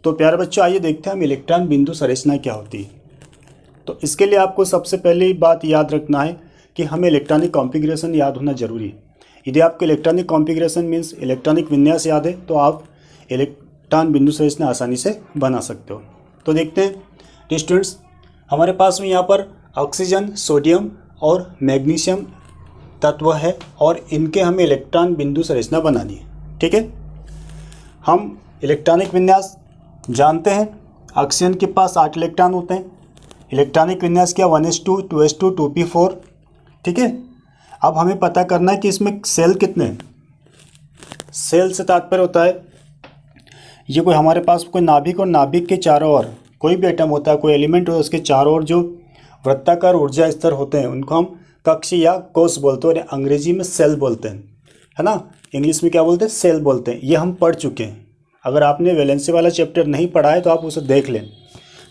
तो प्यारे बच्चों, आइए देखते हैं हम इलेक्ट्रॉन बिंदु संरचना क्या होती है। तो इसके लिए आपको सबसे पहले बात याद रखना है कि हमें इलेक्ट्रॉनिक कॉन्फ़िगरेशन याद होना जरूरी है। यदि आपको इलेक्ट्रॉनिक कॉन्फ़िगरेशन मीन्स इलेक्ट्रॉनिक विन्यास याद है तो आप इलेक्ट्रॉन बिंदु संरचना आसानी से बना सकते हो। तो देखते हैं स्टूडेंट्स, हमारे पास में यहाँ पर ऑक्सीजन, सोडियम और मैग्नीशियम तत्व है और इनके हमें इलेक्ट्रॉन बिंदु संरचना बनानी है। ठीक है, हम इलेक्ट्रॉनिक विन्यास जानते हैं। ऑक्सीजन के पास 8 इलेक्ट्रॉन होते हैं। इलेक्ट्रॉनिक विन्यास क्या 1s2, 2s2, 2p4। ठीक है, अब हमें पता करना है कि इसमें सेल कितने हैं। सेल से तात्पर्य होता है ये कोई हमारे पास कोई नाभिक और नाभिक के चारों ओर कोई भी एटम होता है, कोई एलिमेंट होता है, उसके चारों ओर जो वृत्ताकार ऊर्जा स्तर होते हैं उनको हम कक्ष या कोश बोलते हैं और अंग्रेजी में सेल बोलते हैं, है ना। इंग्लिश में क्या बोलते हैं, सेल बोलते हैं। ये हम पढ़ चुके हैं। अगर आपने वैलेंसी वाला चैप्टर नहीं पढ़ा है तो आप उसे देख लें।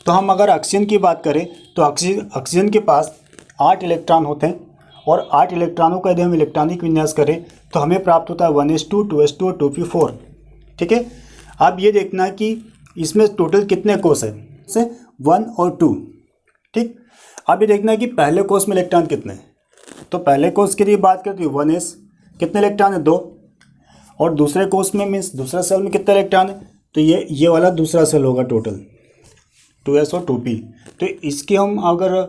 तो हम अगर ऑक्सीजन की बात करें तो ऑक्सीजन के पास 8 इलेक्ट्रॉन होते हैं और 8 इलेक्ट्रॉनों का यदि हम इलेक्ट्रॉनिक विन्यास करें तो हमें प्राप्त होता है 1s2, 2s2 और 2p4। ठीक है, अब ये देखना है कि इसमें टोटल कितने कोष हैं, से 1 और 2। ठीक, अब ये देखना है कि पहले कोष में इलेक्ट्रॉन कितने हैं। तो पहले कोष के लिए बात करते हैं 1s, कितने इलेक्ट्रॉन है 2। और दूसरे कोष में मीन्स दूसरा सेल में कितने इलेक्ट्रॉन है, तो ये वाला दूसरा सेल होगा टोटल 2s और 2p। तो इसके हम अगर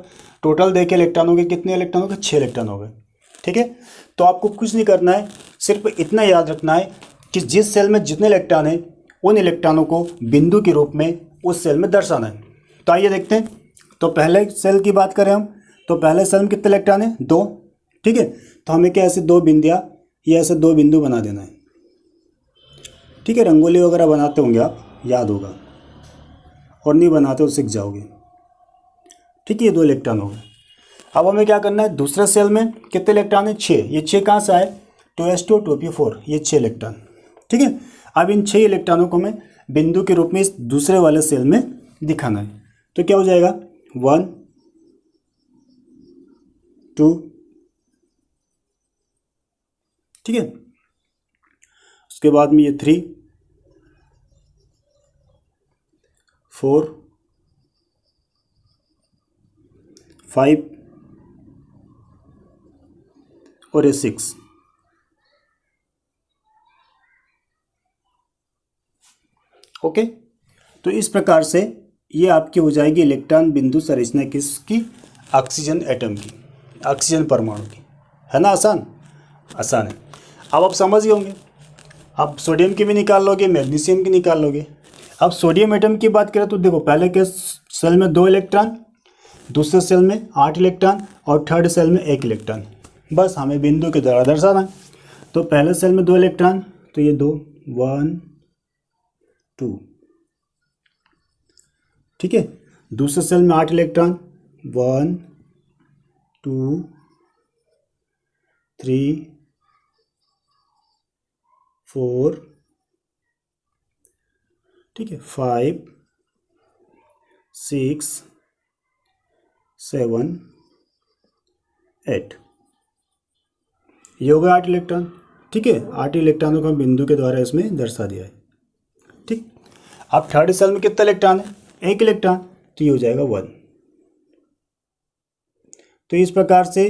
टोटल देखें इलेक्ट्रॉनों के कितने इलेक्ट्रॉन हो गए, 6 इलेक्ट्रॉन हो गए। ठीक है, तो आपको कुछ नहीं करना है, सिर्फ इतना याद रखना है कि जिस सेल में जितने इलेक्ट्रॉन हैं उन इलेक्ट्रॉनों को बिंदु के रूप में उस सेल में दर्शाना है। तो आइए देखते हैं। तो पहले सेल की बात करें हम, तो पहले सेल में कितने इलेक्ट्रॉन हैं, 2। ठीक है, तो हमें क्या ऐसे 2 बिंदियाँ या ऐसे 2 बिंदु बना देना है। ठीक है, रंगोली वगैरह बनाते होंगे आप, याद होगा, और नहीं बनाते तो सीख जाओगे। ठीक है, ये 2 इलेक्ट्रॉन हो गए। अब हमें क्या करना है, दूसरे सेल में कितने इलेक्ट्रॉन है, 6। ये 6 कहाँ से आए, 2s2, 2p4, ये 6 इलेक्ट्रॉन। ठीक है, अब इन 6 इलेक्ट्रॉनों को हमें बिंदु के रूप में इस दूसरे वाले सेल में दिखाना है। तो क्या हो जाएगा 1, 2। ठीक है, उसके बाद में ये 3, 4, 5 और ये 6। ओके, तो इस प्रकार से ये आपकी हो जाएगी इलेक्ट्रॉन बिंदु संरचना किसकी, ऑक्सीजन एटम की, ऑक्सीजन परमाणु की, है ना। आसान है। अब आप समझ गए होंगे। आप सोडियम की भी निकाल लोगे, मैग्नीशियम की निकाल लोगे। अब सोडियम एटम की बात करें तो देखो, पहले के सेल में 2 इलेक्ट्रॉन, दूसरे सेल में 8 इलेक्ट्रॉन और थर्ड सेल में 1 इलेक्ट्रॉन। बस हमें बिंदु के द्वारा दर्शाना है। तो पहले सेल में 2 इलेक्ट्रॉन, तो ये 2, 1, 2। ठीक है, दूसरे सेल में 8 इलेक्ट्रॉन, 1, 2, 3, 4, ठीक है, 5, 6, 7, 8। ये हो गया 8 इलेक्ट्रॉन। ठीक है, 8 इलेक्ट्रॉनों को हम बिंदु के द्वारा इसमें दर्शा दिया है। ठीक, अब थर्ड सेल में कितना इलेक्ट्रॉन है, 1 इलेक्ट्रॉन, तो ये हो जाएगा 1। तो इस प्रकार से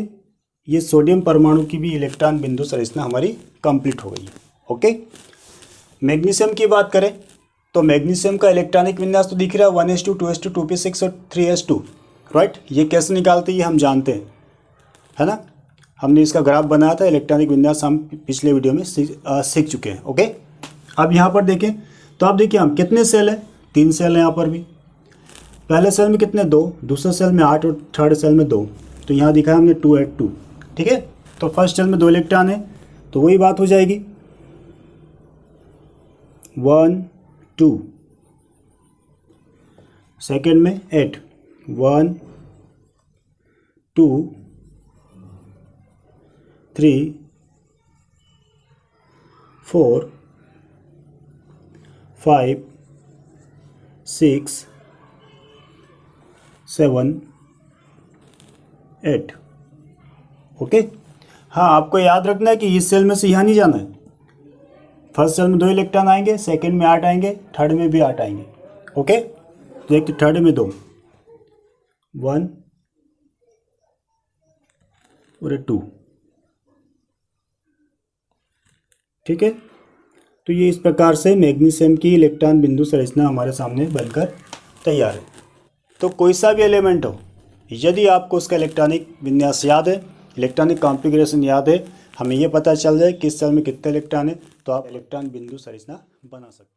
ये सोडियम परमाणु की भी इलेक्ट्रॉन बिंदु संरचना हमारी कंप्लीट हो गई है। ओके, मैग्नीशियम की बात करें तो मैग्नीशियम का इलेक्ट्रॉनिक विन्यास तो दिख रहा है 1s2, 2s2, 2p6 और 3s2। राइट, ये कैसे निकालते हैं ये हम जानते हैं, है ना। हमने इसका ग्राफ बनाया था, इलेक्ट्रॉनिक विन्यास हम पिछले वीडियो में सीख चुके हैं। ओके, अब यहाँ पर देखें तो आप देखिए हम कितने सेल हैं, 3 सेल हैं यहाँ पर भी। पहले सेल में कितने, 2, दूसरे सेल में 8 और थर्ड सेल में 2। तो यहाँ दिखाया हमने 2, 8, 2। ठीक है, तो फर्स्ट सेल में 2 इलेक्ट्रॉन है, तो वही बात हो जाएगी 1, 2। सेकेंड में 8, 1, 2, 3, 4, 5, 6, 7, 8। ओके, हाँ, आपको याद रखना है कि इस सेल में से यहाँ नहीं जाना है। फर्स्ट सेल में 2 इलेक्ट्रॉन आएंगे, सेकंड में 8 आएंगे, थर्ड में भी 8 आएंगे। ओके, तो एक थर्ड में 2, 1 और 2, ठीक है। तो ये इस प्रकार से मैग्नीशियम की इलेक्ट्रॉन बिंदु संरचना हमारे सामने बनकर तैयार है। तो कोई सा भी एलिमेंट हो, यदि आपको उसका इलेक्ट्रॉनिक विन्यास याद है, इलेक्ट्रॉनिक कॉन्फ़िगरेशन याद है, हमें ये पता चल जाए किस सेल में कितने इलेक्ट्रॉन है, तो आप इलेक्ट्रॉन बिंदु संरचना बना सकते हैं।